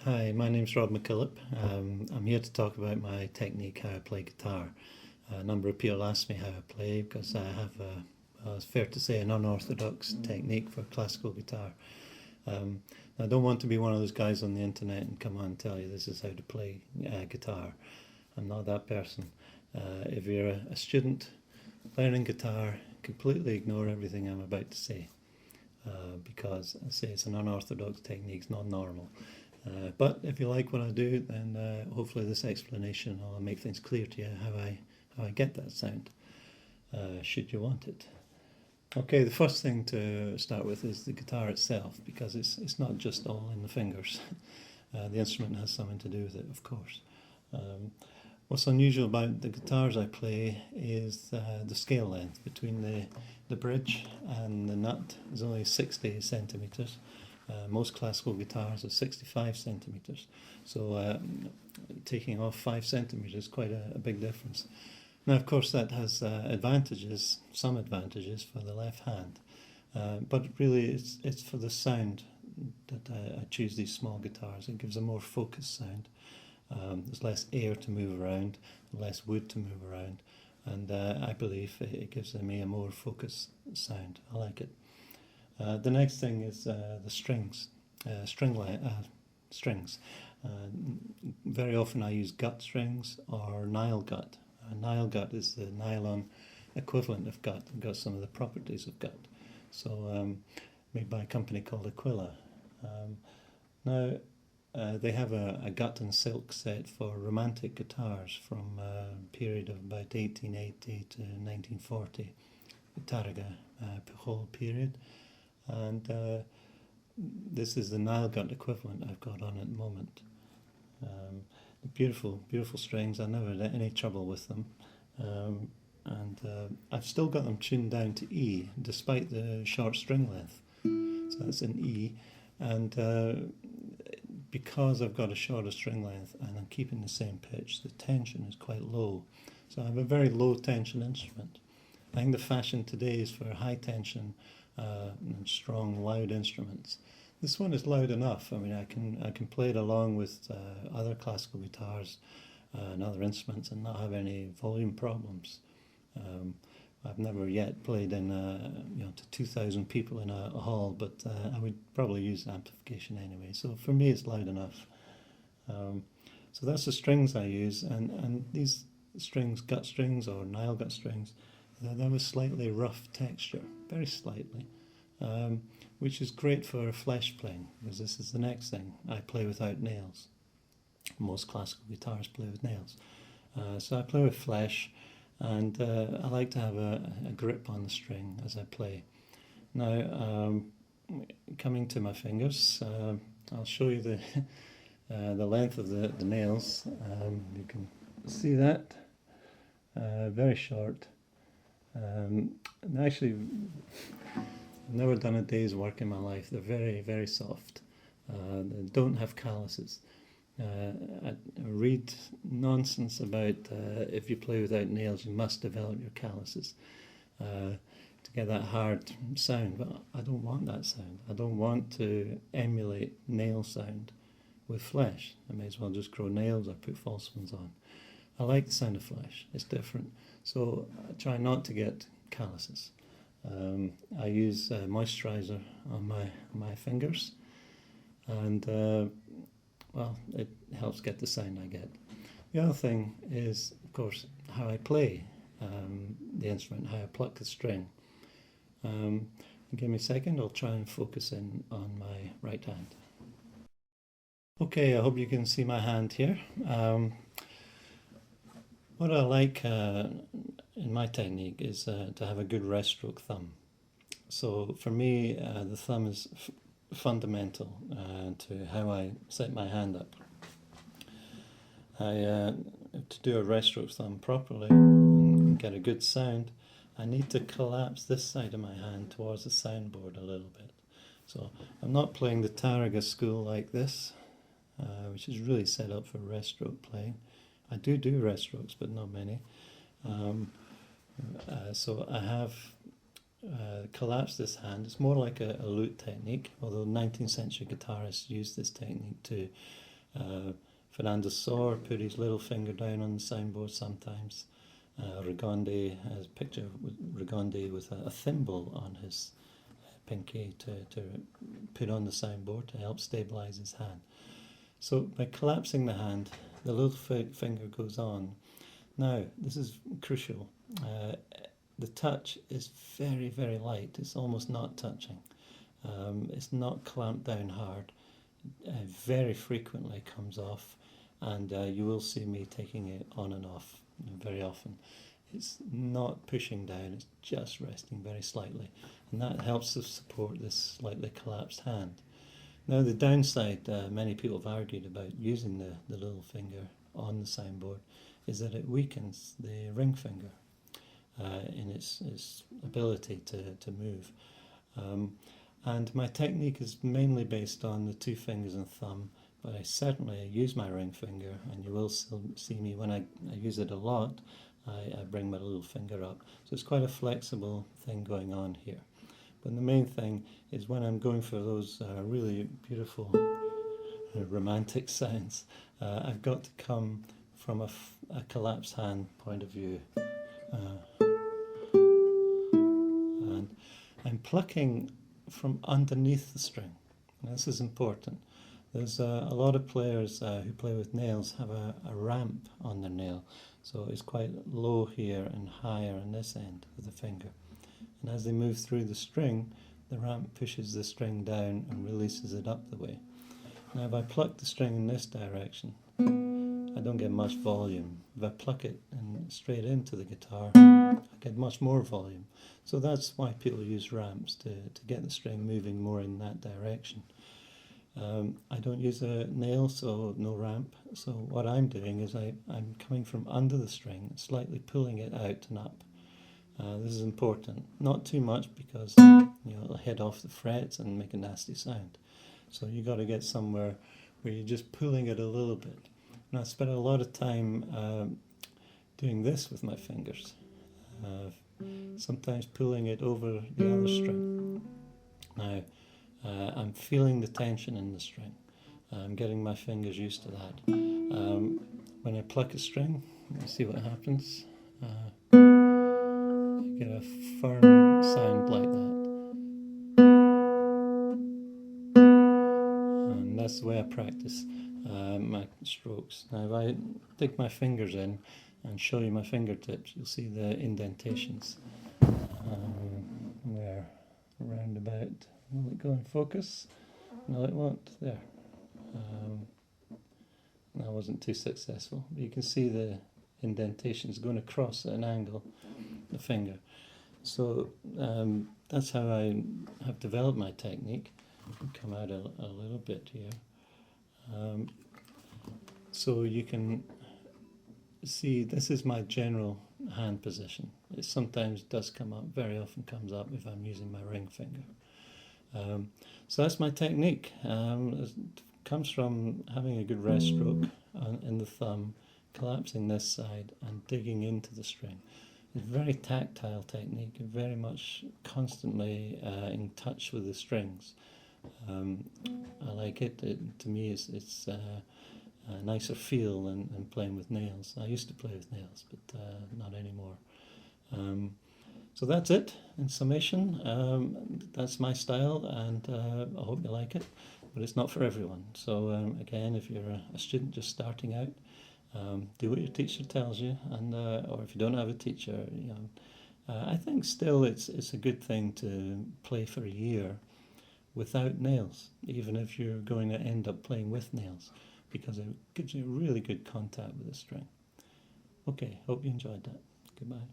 Hi, my name's Rob MacKillop. I'm here to talk about my technique, how I play guitar. A number of people ask me how I play because I have, well, it's fair to say, an unorthodox technique for classical guitar. I don't want to be one of those guys on the internet and come on and tell you this is how to play guitar. I'm not that person. If you're a student learning guitar, completely ignore everything I'm about to say because I say it's an unorthodox technique, it's not normal. But if you like what I do, then hopefully this explanation will make things clear to you how I get that sound, should you want it. Okay, the first thing to start with is the guitar itself, because it's not just all in the fingers. The instrument has something to do with it, of course. What's unusual about the guitars I play is the scale length between the bridge and the nut is only 60 centimetres. Most classical guitars are 65 centimetres, so taking off 5 centimetres is quite a big difference. Now, of course, that has some advantages for the left hand, but really it's for the sound that I choose these small guitars. It gives a more focused sound. There's less air to move around, less wood to move around, and I believe it gives me a more focused sound. I like it. The next thing is the strings. Strings. Very often I use gut strings or Nile gut. Nile gut is the nylon equivalent of gut. It's got some of the properties of gut. So made by a company called Aquila. Now they have a gut and silk set for romantic guitars from a period of about 1880 to 1940, the Taraga Pujol period. And this is the Nile gut equivalent I've got on at the moment. Beautiful, beautiful strings. I never had any trouble with them. I've still got them tuned down to E, despite the short string length. So that's an E. And because I've got a shorter string length and I'm keeping the same pitch, the tension is quite low. So I have a very low tension instrument. I think the fashion today is for high tension and strong, loud instruments. This one is loud enough. I mean, I can play it along with other classical guitars and other instruments and not have any volume problems. I've never yet played in to 2,000 people in a hall, but I would probably use amplification anyway. So for me, it's loud enough. So that's the strings I use, and these strings, gut strings or Nile gut strings, they have a slightly rough texture, very slightly, which is great for flesh playing, because this is the next thing. I play without nails. Most classical guitars play with nails. So I play with flesh, and I like to have a grip on the string as I play. Now, coming to my fingers, I'll show you the length of the nails. You can see that, very short. Actually, I've never done a day's work in my life. They're very, very soft. They don't have calluses. I read nonsense about if you play without nails, you must develop your calluses to get that hard sound. But I don't want that sound. I don't want to emulate nail sound with flesh. I may as well just grow nails or put false ones on. I like the sound of flesh. It's different. So I try not to get calluses. I use moisturizer on my fingers, and well, it helps get the sound I get. The other thing is, of course, how I play the instrument, how I pluck the string. Give me a second, I'll try and focus in on my right hand. Okay, I hope you can see my hand here. What I like in my technique is to have a good rest stroke thumb. So for me, the thumb is fundamental to how I set my hand up. To do a rest stroke thumb properly and get a good sound, I need to collapse this side of my hand towards the soundboard a little bit. So I'm not playing the Taraga school like this, which is really set up for rest stroke playing. I do rest strokes, but not many. So I have collapsed this hand. It's more like a lute technique, although 19th century guitarists used this technique to Fernando Sor put his little finger down on the soundboard sometimes. Rigonde has a picture of Rigonde with a thimble on his pinky to put on the soundboard to help stabilize his hand. So by collapsing the hand, the little finger goes on. Now, this is crucial. The touch is very, very light. It's almost not touching. It's not clamped down hard. Very frequently comes off, and you will see me taking it on and off very often. It's not pushing down, it's just resting very slightly, and that helps to support this slightly collapsed hand. Now the downside, many people have argued about using the little finger on the soundboard, is that it weakens the ring finger in its ability to move. And my technique is mainly based on the two fingers and thumb, but I certainly use my ring finger, and you will still see me when I use it a lot. I bring my little finger up. So it's quite a flexible thing going on here. But the main thing is when I'm going for those really beautiful romantic sounds, I've got to come from a collapsed hand point of view. And I'm plucking from underneath the string. And this is important. There's a lot of players who play with nails have a ramp on their nail, so it's quite low here and higher on this end of the finger. And as they move through the string, the ramp pushes the string down and releases it up the way. Now if I pluck the string in this direction, I don't get much volume. If I pluck it straight into the guitar, I get much more volume. So that's why people use ramps, to get the string moving more in that direction. I don't use a nail, so no ramp. So what I'm doing is I'm coming from under the string, slightly pulling it out and up. This is important. Not too much, because it'll head off the frets and make a nasty sound. So you got to get somewhere where you're just pulling it a little bit. And I spent a lot of time doing this with my fingers. Sometimes pulling it over the other string. Now, I'm feeling the tension in the string. I'm getting my fingers used to that. When I pluck a string, you see what happens. I get a firm sound like that. And that's the way I practice my strokes. Now if I dig my fingers in and show you my fingertips, you'll see the indentations. There, round about. Will it go in focus? No, it won't. There. That wasn't too successful. But you can see the indentations going across at an angle, the finger. So that's how I have developed my technique. I'll come out a little bit here. So you can see this is my general hand position. It sometimes does come up, very often comes up if I'm using my ring finger. So that's my technique. It comes from having a good rest stroke in the thumb, collapsing this side and digging into the string. It's a very tactile technique, very much constantly in touch with the strings. I like it. To me, it's a nicer feel than playing with nails. I used to play with nails, but not anymore. So that's it in summation. That's my style, and I hope you like it, but it's not for everyone. So again, if you're a student just starting out, do what your teacher tells you, and or if you don't have a teacher, I think still it's a good thing to play for a year without nails, even if you're going to end up playing with nails, because it gives you really good contact with the string. Okay, hope you enjoyed that. Goodbye.